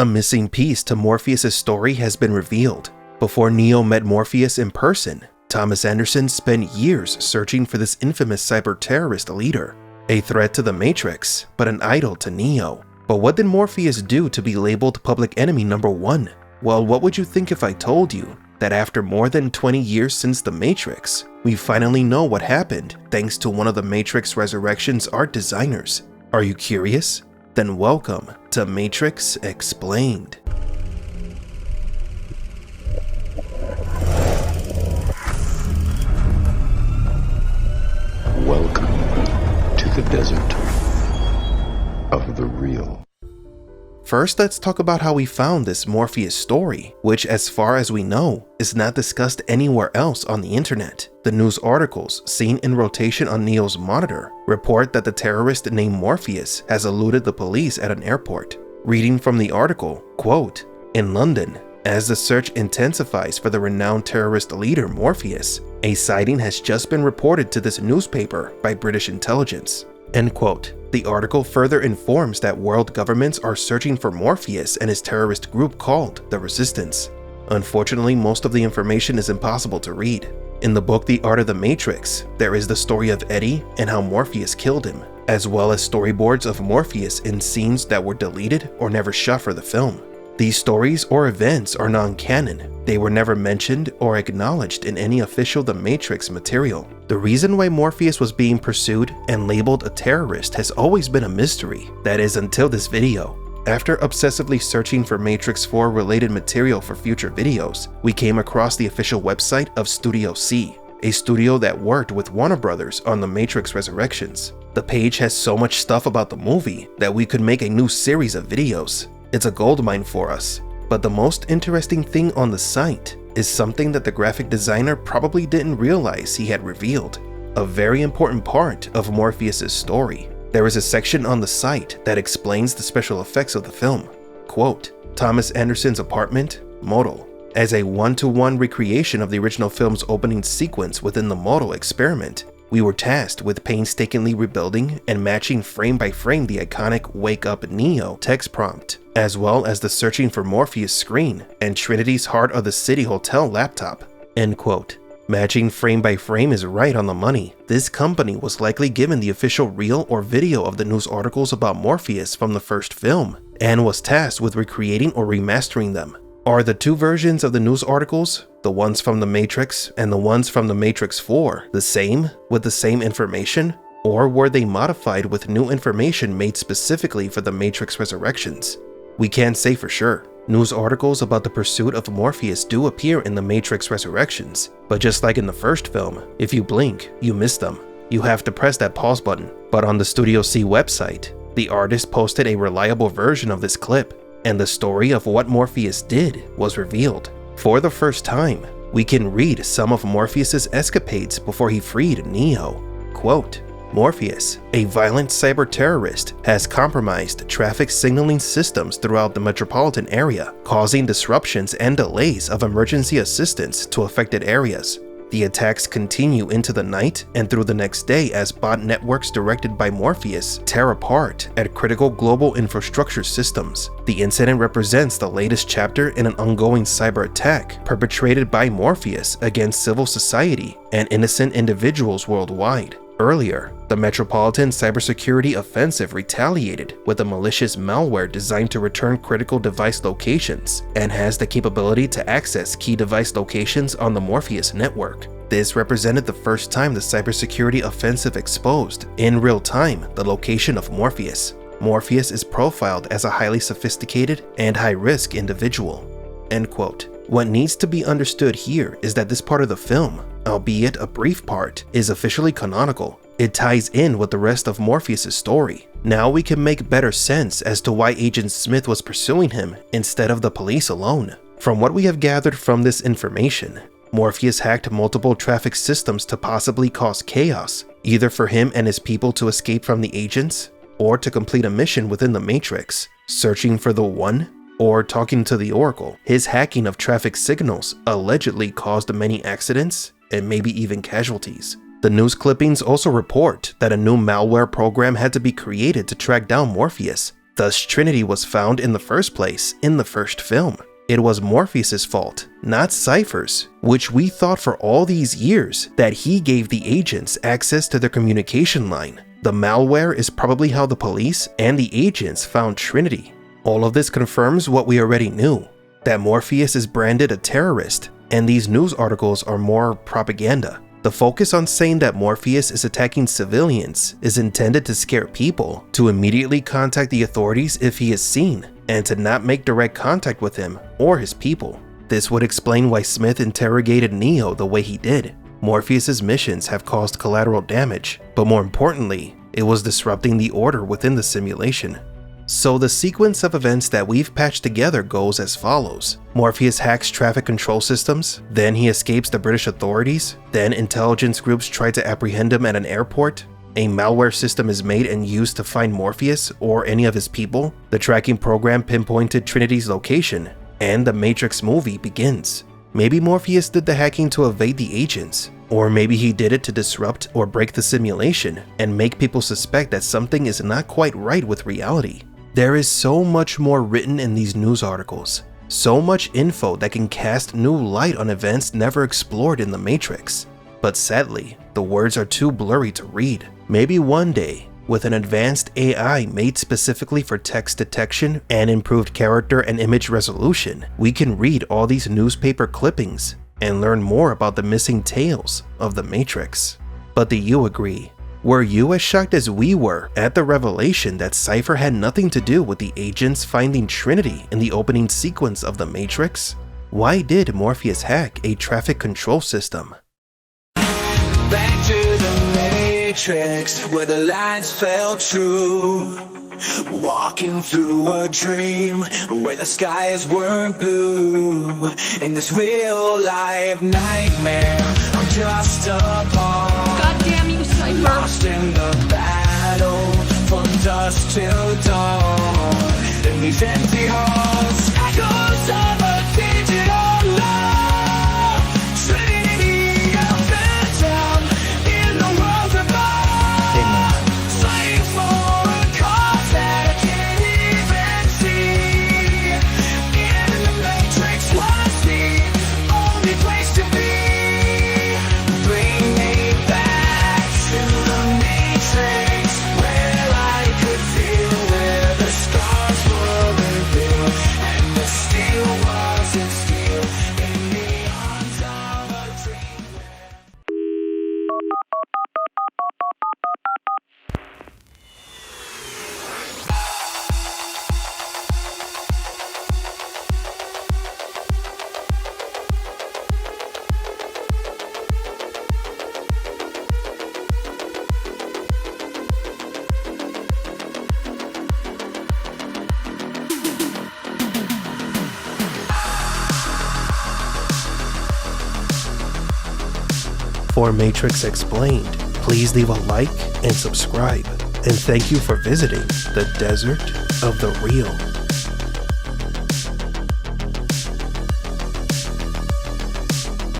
A missing piece to Morpheus' story has been revealed. Before Neo met Morpheus in person, Thomas Anderson spent years searching for this infamous cyber-terrorist leader. A threat to the Matrix, but an idol to Neo. But what did Morpheus do to be labeled public enemy number 1? Well, what would you think if I told you that after more than 20 years since the Matrix, we finally know what happened thanks to one of the Matrix Resurrection's art designers? Are you curious? Then welcome to Matrix Explained. Welcome to the desert of the real. First, let's talk about how we found this Morpheus story, which as far as we know, is not discussed anywhere else on the internet. The news articles seen in rotation on Neo's monitor report that the terrorist named Morpheus has eluded the police at an airport. Reading from the article, quote, "In London, as the search intensifies for the renowned terrorist leader Morpheus, a sighting has just been reported to this newspaper by British intelligence." End quote. The article further informs that world governments are searching for Morpheus and his terrorist group called the Resistance. Unfortunately, most of the information is impossible to read. In the book The Art of the Matrix, there is the story of Eddie and how Morpheus killed him, as well as storyboards of Morpheus in scenes that were deleted or never shot for the film. These stories or events are non-canon. They were never mentioned or acknowledged in any official The Matrix material. The reason why Morpheus was being pursued and labeled a terrorist has always been a mystery. That is, until this video. After obsessively searching for Matrix 4 related material for future videos, we came across the official website of Studio C, a studio that worked with Warner Brothers on The Matrix Resurrections. The page has so much stuff about the movie that we could make a new series of videos. It's a goldmine for us. But the most interesting thing on the site is something that the graphic designer probably didn't realize he had revealed. A very important part of Morpheus' story. There is a section on the site that explains the special effects of the film. Quote, "Thomas Anderson's apartment, model. As a one-to-one recreation of the original film's opening sequence within the model experiment, we were tasked with painstakingly rebuilding and matching frame by frame the iconic Wake Up Neo text prompt, as well as the Searching for Morpheus screen and Trinity's Heart of the City Hotel laptop." End quote. Matching frame by frame is right on the money. This company was likely given the official reel or video of the news articles about Morpheus from the first film, and was tasked with recreating or remastering them. Are the two versions of the news articles, the ones from The Matrix and the ones from The Matrix 4, the same, with the same information? Or were they modified with new information made specifically for The Matrix Resurrections? We can't say for sure. News articles about the pursuit of Morpheus do appear in The Matrix Resurrections, but just like in the first film, if you blink, you miss them. You have to press that pause button. But on the Studio C website, the artist posted a reliable version of this clip, and the story of what Morpheus did was revealed. For the first time, we can read some of Morpheus' escapades before he freed Neo. Quote, "Morpheus, a violent cyber-terrorist, has compromised traffic signaling systems throughout the metropolitan area, causing disruptions and delays of emergency assistance to affected areas. The attacks continue into the night and through the next day as bot networks directed by Morpheus tear apart at critical global infrastructure systems. The incident represents the latest chapter in an ongoing cyber attack perpetrated by Morpheus against civil society and innocent individuals worldwide. Earlier, the Metropolitan Cybersecurity Offensive retaliated with a malicious malware designed to return critical device locations and has the capability to access key device locations on the Morpheus network. This represented the first time the cybersecurity offensive exposed, in real time, the location of Morpheus. Morpheus is profiled as a highly sophisticated and high-risk individual." End quote. What needs to be understood here is that this part of the film, albeit a brief part, is officially canonical. It ties in with the rest of Morpheus' story. Now we can make better sense as to why Agent Smith was pursuing him instead of the police alone. From what we have gathered from this information, Morpheus hacked multiple traffic systems to possibly cause chaos, either for him and his people to escape from the agents, or to complete a mission within the Matrix, searching for the One, or talking to the Oracle. His hacking of traffic signals allegedly caused many accidents and maybe even casualties. The news clippings also report that a new malware program had to be created to track down Morpheus. Thus, Trinity was found in the first place in the first film. It was Morpheus' fault, not Cypher's, which we thought for all these years that he gave the agents access to their communication line. The malware is probably how the police and the agents found Trinity. All of this confirms what we already knew, that Morpheus is branded a terrorist, and these news articles are more propaganda. The focus on saying that Morpheus is attacking civilians is intended to scare people to immediately contact the authorities if he is seen, and to not make direct contact with him or his people. This would explain why Smith interrogated Neo the way he did. Morpheus's missions have caused collateral damage, but more importantly, it was disrupting the order within the simulation. So the sequence of events that we've patched together goes as follows. Morpheus hacks traffic control systems, then he escapes the British authorities, then intelligence groups try to apprehend him at an airport, a malware system is made and used to find Morpheus or any of his people, the tracking program pinpointed Trinity's location, and the Matrix movie begins. Maybe Morpheus did the hacking to evade the agents, or maybe he did it to disrupt or break the simulation and make people suspect that something is not quite right with reality. There is so much more written in these news articles, so much info that can cast new light on events never explored in the Matrix. But sadly, the words are too blurry to read. Maybe one day, with an advanced AI made specifically for text detection and improved character and image resolution, we can read all these newspaper clippings and learn more about the missing tales of the Matrix. But do you agree? Were you as shocked as we were at the revelation that Cypher had nothing to do with the agents finding Trinity in the opening sequence of The Matrix? Why did Morpheus hack a traffic control system? Back to the Matrix, where the lines fell true. Walking through a dream, where the skies weren't blue. In this real life nightmare, I'm just a pawn. Goddamn you, Cypher! Lost in the battle, from dusk till dawn. In these empty halls, echoes of a digital love. Trinity of phantom in the world above. Fighting for a cause that I can't even see. In the Matrix was the only place to be. Bring me back to the Matrix, where I could feel where the stars were revealed, and the steel wasn't steel in the arms of a dream. For Matrix Explained, please leave a like and subscribe. And thank you for visiting the desert of the real.